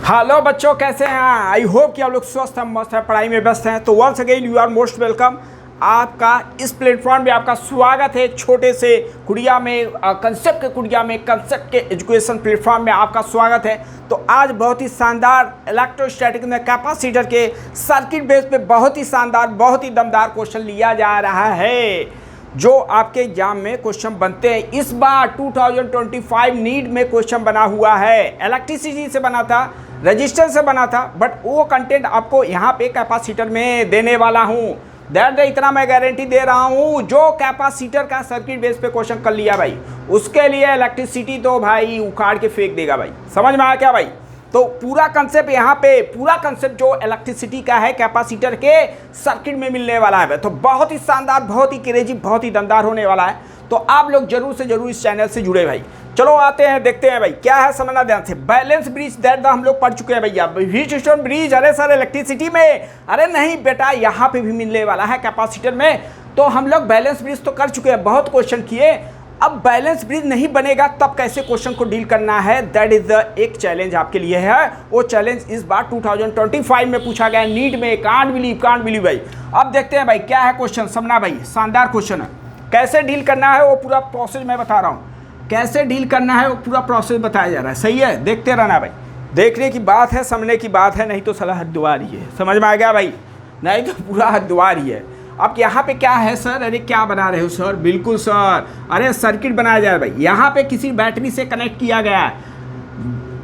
Hello बच्चों, कैसे हैं? आई होप कि आप लोग स्वस्थ हैं, मस्त हैं, पढ़ाई में व्यस्त हैं। तो once again you are most welcome. आपका इस प्लेटफॉर्म पे आपका स्वागत है। छोटे से कुड़िया में कंसेप्ट के कुड़िया में कंसेप्ट के एजुकेशन प्लेटफॉर्म में आपका स्वागत है। तो आज बहुत ही शानदार इलेक्ट्रोस्टैटिक में कैपेसिटर के सर्किट बेस पे बहुत ही शानदार, बहुत ही दमदार क्वेश्चन लिया जा रहा है जो आपके एग्जाम में क्वेश्चन बनते हैं। इस बार 2025 नीट में क्वेश्चन बना हुआ है। इलेक्ट्रिसिटी से बना था, रजिस्टर से बना था, बट वो कंटेंट आपको यहाँ पे कैपेसिटर में देने वाला हूँ। दैट इतना मैं गारंटी दे रहा हूँ, जो कैपेसिटर का सर्किट बेस पे क्वेश्चन कर लिया भाई, उसके लिए इलेक्ट्रिसिटी तो भाई उखाड़ के फेंक देगा भाई। समझ में आया क्या भाई? तो पूरा कंसेप्ट यहाँ पे, पूरा कंसेप्ट जो इलेक्ट्रिसिटी का है कैपेसिटर के सर्किट में मिलने वाला है, तो बहुत ही शानदार, बहुत ही क्रेजी, बहुत ही दमदार होने वाला है। तो आप लोग जरूर से जरूर इस चैनल से जुड़े भाई। चलो आते हैं, देखते हैं भाई क्या है, समझना ध्यान से। बैलेंस ब्रिज दैट हम लोग पढ़ चुके हैं भैया। व्हीटस्टोन ब्रिज, अरे सर इलेक्ट्रिसिटी में, अरे नहीं बेटा यहाँ पे भी मिलने वाला है कैपेसिटर में। तो हम लोग बैलेंस ब्रिज तो कर चुके हैं, बहुत क्वेश्चन किए। अब बैलेंस ब्रिज नहीं बनेगा तब कैसे क्वेश्चन को डील करना है, दैट इज द एक चैलेंज आपके लिए है। वो चैलेंज इस बार 2025 में पूछा गया नीट में। कांट बिलीव भाई। अब देखते हैं भाई क्या है क्वेश्चन, समझना भाई, शानदार क्वेश्चन है। कैसे डील करना है वो पूरा प्रोसेस मैं बता रहा हूँ, कैसे डील करना है वो पूरा प्रोसेस बताया जा रहा है। सही है, देखते रहना भाई। देखने की बात है, समझने की बात है, नहीं तो सलाह हरिद्वार ही है। समझ में आ गया भाई? नहीं तो पूरा हरिद्वार ही है। अब यहाँ पे क्या है सर? अरे क्या बना रहे हो सर? बिल्कुल सर, अरे सर्किट बनाया जा रहा है भाई। यहाँ पे किसी बैटरी से कनेक्ट किया गया है।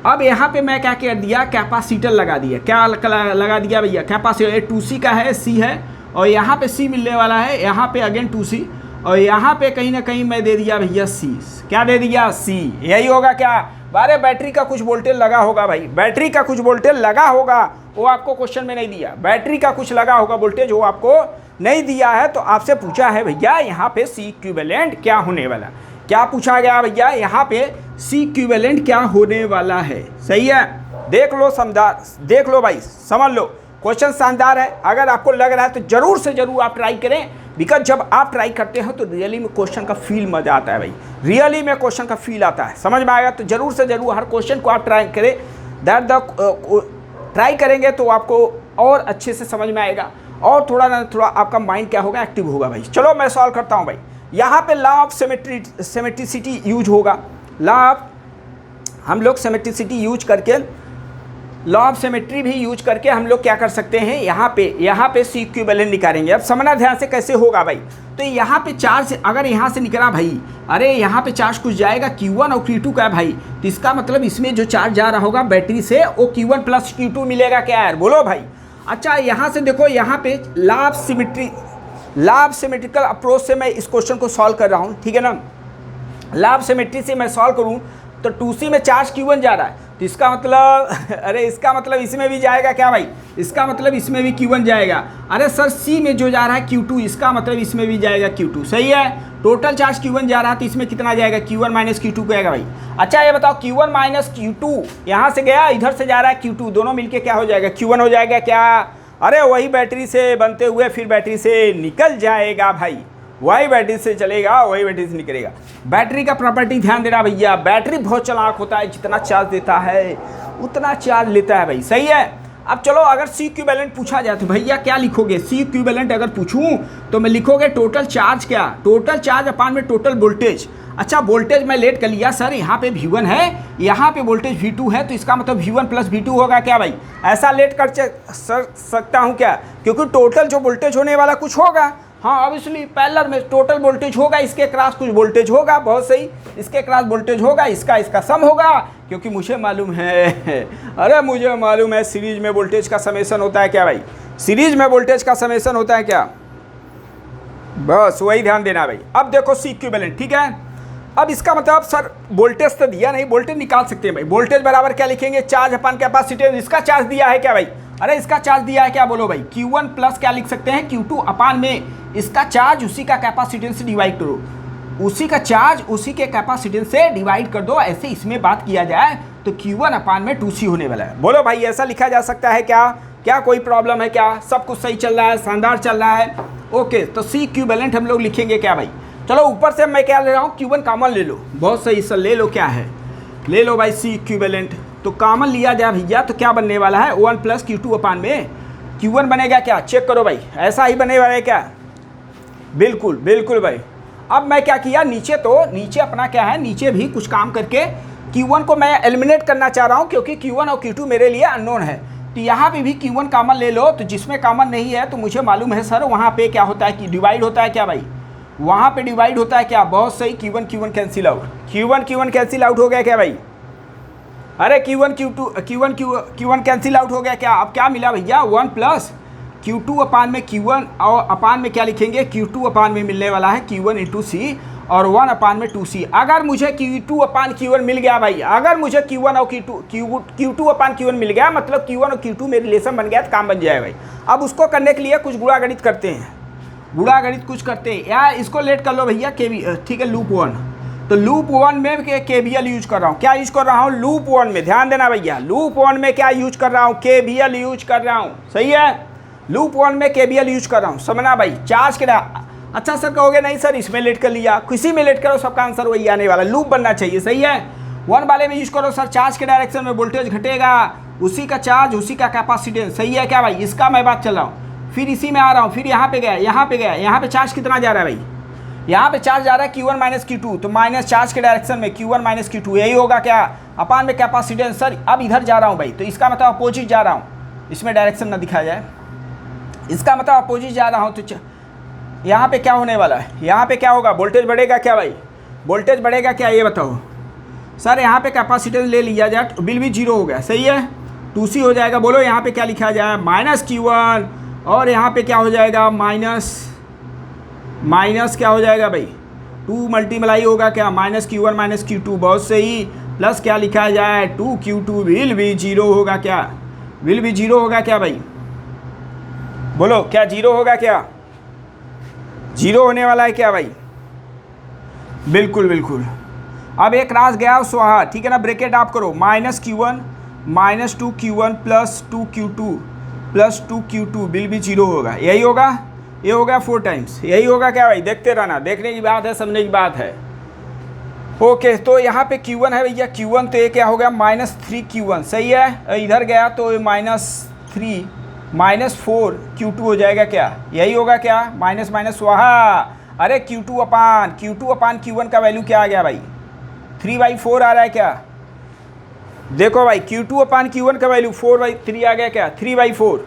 अब यहाँ पे मैं क्या कर दिया, कैपेसिटर लगा दिया। क्या लगा दिया भैया? कैपेसिटर 2C का है, C है, और यहाँ पे C मिलने वाला है, यहाँ पे अगेन 2C, और यहाँ पे कहीं ना कहीं मैं दे दिया भैया C। क्या दे दिया? C। यही होगा क्या? बारे बैटरी का कुछ वोल्टेज लगा होगा भाई, बैटरी का कुछ वोल्टेज लगा होगा, वो आपको क्वेश्चन में नहीं दिया। बैटरी का कुछ लगा होगा वोल्टेज, वो आपको नहीं दिया है। तो आपसे पूछा है भैया यहाँ पे C इक्विवेलेंट क्या होने वाला। क्या पूछा गया भैया? यहाँ पे C इक्विवेलेंट क्या होने वाला है। सही है, देख लो, समझा, देख लो भाई, समझ लो। क्वेश्चन शानदार है। अगर आपको लग रहा है तो जरूर से जरूर आप ट्राई करें, बिकॉज जब आप ट्राई करते हो तो रियली में क्वेश्चन का फील मजा आता है भाई। रियली में क्वेश्चन का फील आता है, समझ में आएगा। तो जरूर से जरूर हर क्वेश्चन को आप ट्राई करें। दैट द ट्राई करेंगे तो आपको और अच्छे से समझ में आएगा, और थोड़ा ना थोड़ा आपका माइंड क्या होगा, एक्टिव होगा भाई। चलो मैं सॉल्व करता हूँ भाई। यहाँ पे लॉ ऑफ सिमेट्रिसिटी यूज होगा। लॉ ऑफ, हम लोग सिमेट्रिसिटी यूज करके, लॉ ऑफ सिमेट्री भी यूज करके हम लोग क्या कर सकते हैं, यहाँ पे C इक्विवेलेंट निकालेंगे। अब समझना ध्यान से कैसे होगा भाई। तो यहाँ पे चार्ज अगर यहाँ से निकला भाई, अरे यहाँ पे चार्ज कुछ जाएगा Q1 और Q2 का है भाई, तो इसका मतलब इसमें जो चार्ज जा रहा होगा बैटरी से, वो Q1 प्लस Q2 मिलेगा क्या यार, बोलो भाई। अच्छा यहाँ से देखो, यहाँ पे लॉ ऑफ सिमेट्रिकल अप्रोच से मैं इस क्वेश्चन को सॉल्व कर रहा हूँ, ठीक है ना। लॉ ऑफ सिमेट्री से मैं सॉल्व करूँ तो 2C में चार्ज Q1 जा रहा है, तो इसका मतलब अरे इसका मतलब इसमें भी जाएगा क्या भाई? इसका मतलब इसमें भी Q1 जाएगा। अरे सर C में जो जा रहा है Q2, इसका मतलब इसमें भी जाएगा Q2। सही है, टोटल चार्ज Q1 जा रहा है तो इसमें कितना जाएगा? Q1 माइनस Q2 जाएगा भाई। अच्छा ये बताओ, Q1 माइनस Q2 यहाँ से गया, इधर से जा रहा है Q2, दोनों मिलके क्या हो जाएगा? Q1 हो जाएगा क्या? अरे वही बैटरी से बनते हुए फिर बैटरी से निकल जाएगा भाई, वही बैटरी से चलेगा, वही बैटरी से निकलेगा। बैटरी का प्रॉपर्टी ध्यान देना भैया, बैटरी बहुत चालाक होता है, जितना चार्ज देता है उतना चार्ज लेता है भाई। सही है। अब चलो अगर C इक्विवेलेंट पूछा जाए तो भैया क्या लिखोगे? C इक्विवेलेंट अगर पूछूं तो मैं लिखोगे टोटल चार्ज, क्या टोटल चार्ज अपान में टोटल वोल्टेज। अच्छा वोल्टेज मैं लेट कर लिया सर, यहाँ पे V1 है, यहाँ पे वोल्टेज V2 है, तो इसका मतलब V1 प्लस V2 होगा क्या भाई? ऐसा लेट कर सकता हूँ क्या? क्योंकि टोटल जो वोल्टेज होने वाला कुछ होगा। हाँ ऑब्वियसली पैरेलल में टोटल वोल्टेज होगा, इसके क्रॉस कुछ वोल्टेज होगा, बहुत सही, इसके क्रॉस वोल्टेज होगा, इसका सम होगा, क्योंकि मुझे मालूम है अरे मुझे मालूम है सीरीज में वोल्टेज का समेशन होता है क्या भाई? सीरीज में वोल्टेज का समेशन होता है क्या? बस वही ध्यान देना भाई। अब देखो C इक्विवेलेंट, ठीक है। अब इसका मतलब सर वोल्टेज तो दिया नहीं, वोल्टेज निकाल सकते हैं भाई। वोल्टेज बराबर क्या लिखेंगे? चार्ज अपान कैपेसिटेंस। इसका चार्ज दिया है क्या भाई? अरे इसका चार्ज दिया है क्या, बोलो भाई? Q1 प्लस क्या लिख सकते हैं? Q2 अपान में इसका चार्ज उसी का कैपेसिटेंस से डिवाइड करो, उसी का चार्ज उसी के कैपेसिटेंस से डिवाइड कर दो। ऐसे इसमें बात किया जाए तो Q1 अपान में 2C होने वाला है। बोलो भाई ऐसा लिखा जा सकता है क्या? क्या कोई प्रॉब्लम है क्या? सब कुछ सही चल रहा है, शानदार चल रहा है। ओके, तो C इक्विवेलेंट हम लोग लिखेंगे क्या भाई? चलो ऊपर से मैं क्या ले रहा हूँ, Q1 कॉमन ले लो, बहुत सही सर, ले लो, क्या है, ले लो भाई C इक्विवेलेंट। तो कॉमन लिया जाए भैया तो क्या बनने वाला है 1 प्लस Q2 अपान में Q1 बनेगा क्या, चेक करो भाई, ऐसा ही बनने वाला है क्या, बिल्कुल बिल्कुल भाई। अब मैं क्या किया, नीचे अपना क्या है, नीचे भी कुछ काम करके Q1 को मैं एलिमिनेट करना चाह रहा हूँ क्योंकि Q1 और Q2 मेरे लिए अननोन है। तो यहाँ पे भी Q1 कॉमन ले लो, तो जिसमें कॉमन नहीं है तो मुझे मालूम है सर वहाँ पे क्या होता है कि डिवाइड होता है क्या भाई, वहाँ पे डिवाइड होता है क्या, बहुत सही, Q1 cancel out, Q1 cancel out हो गया क्या भाई, अरे Q1 कैंसिल आउट हो गया क्या। अब क्या मिला भैया 1 प्लस Q2 अपान में Q1 और अपान में क्या लिखेंगे, Q2 अपान में मिलने वाला है Q1 इंटू सी और 1 अपान में 2C। अगर मुझे Q2 अपान Q1 मिल गया भाई, अगर मुझे Q1 और Q2 अपान Q1 मिल गया, मतलब Q1 और Q2 में रिलेशन बन गया तो काम बन जाएगा भाई। अब उसको करने के लिए कुछ गुणा गणित करते हैं, या इसको लेट कर लो भैया ठीक है, लूप 1। तो लूप 1 में KVL यूज कर रहा हूँ, क्या यूज कर रहा हूँ, लूप 1 में, ध्यान देना भैया, लूप 1 में क्या यूज कर रहा हूँ, KVL यूज कर रहा हूँ, सही है, लूप 1 में KVL यूज कर रहा हूँ, समझना भाई। चार्ज के, अच्छा सर कहोगे नहीं सर इसमें लेट कर लिया, किसी में लेट करो सबका आंसर वही आने वाला, लूप बनना चाहिए, सही है। 1 वाले में यूज करो सर, चार्ज के डायरेक्शन में वोल्टेज घटेगा, उसी का चार्ज उसी का कैपेसिटेंस, सही है क्या भाई, इसका मैं बात चल रहा हूँ। फिर इसी में आ रहा हूँ, फिर यहाँ पे गया, यहाँ पे चार्ज कितना जा रहा है भाई, यहाँ पे चार्ज जा रहा है Q1 माइनस Q2, तो माइनस चार्ज के डायरेक्शन में Q1 माइनस Q2, यही होगा क्या, अपान में कैपेसिटेंस। सर अब इधर जा रहा हूँ भाई, तो इसका मतलब अपोजिट जा रहा हूँ, इसमें डायरेक्शन ना दिखाया जाए, इसका मतलब अपोजिट जा रहा हूँ। तो यहाँ पे क्या होने वाला है, यहाँ पे क्या होगा, वोल्टेज बढ़ेगा क्या भाई, वोल्टेज बढ़ेगा क्या, ये बताओ सर। यहाँ पे कैपेसिटेंस ले लिया जाए, बिल भी 0 हो गया, सही है, 2C हो जाएगा। बोलो यहाँ पे क्या लिखा जाए, माइनस Q1, और यहाँ पे क्या हो जाएगा, माइनस क्या हो जाएगा भाई, 2 मल्टीप्लाई होगा क्या, माइनस Q1 माइनस Q2, बहुत सही, प्लस क्या लिखा जाए 2Q2 विल भी 0 होगा क्या, विल भी 0 होगा क्या भाई, बोलो क्या 0 होगा क्या, 0 होने वाला है क्या भाई, बिल्कुल बिल्कुल। अब एक रास गया स्वाहा, ठीक है ना, ब्रैकेट आप करो, minus Q1 minus 2Q1 plus 2Q2 plus 2Q2 bill भी 0 होगा, यही होगा, ये हो गया 4 टाइम्स, यही होगा क्या भाई, देखते रहना, देखने की बात है, समझने की बात है। ओके, तो यहाँ पे Q1 है भैया, Q1 तो ये क्या हो गया माइनस 3Q1, सही है, इधर गया तो माइनस 3 माइनस 4 Q2 हो जाएगा क्या, यही होगा क्या, माइनस माइनस स्वाहा। अरे Q2 अपान Q1 का वैल्यू क्या आ गया भाई, 3/4 आ रहा है क्या, देखो भाई Q2 अपान Q1 का वैल्यू 4/3 आ गया क्या, 3/4,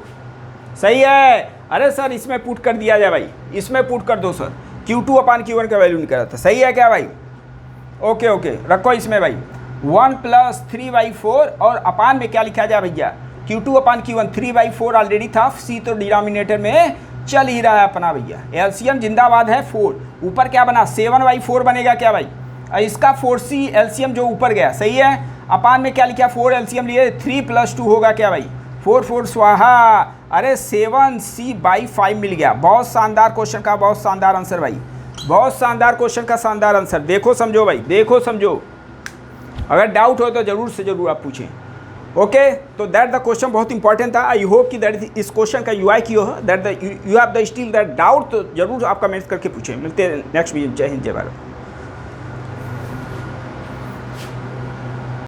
सही है। अरे सर इसमें पुट कर दिया जाए भाई, इसमें पुट कर दो सर, Q2 अपान Q1 का वैल्यू निकला था, सही है क्या भाई, ओके रखो इसमें भाई 1 प्लस 3/4 और अपान में क्या लिखा जाए भैया, Q2 अपान Q1, 3/4 ऑलरेडी था, C तो डिनोमिनेटर में चल ही रहा है अपना भैया, एलसीएम जिंदाबाद है, 4 ऊपर क्या बना 7/4 बनेगा क्या भाई, इसका 4C एलसीएम जो ऊपर गया, सही है, अपान में क्या लिखा 4 एलसीएम लिए, 3 + 2 होगा क्या भाई, 4 स्वाहा। अरे 7C/5 मिल गया, बहुत शानदार क्वेश्चन का बहुत शानदार आंसर भाई, बहुत शानदार क्वेश्चन का शानदार आंसर, देखो समझो भाई, देखो समझो, अगर डाउट हो तो ज़रूर से ज़रूर आप पूछें। ओके, तो दैट द क्वेश्चन बहुत इंपॉर्टेंट था, आई होप कि दैट इस क्वेश्चन का UI की हो, that you have the still that doubt, तो जरूर आप कमेंट्स करके पूछें। मिलते हैं नेक्स्ट वीडियो, जय हिंद जय भारत।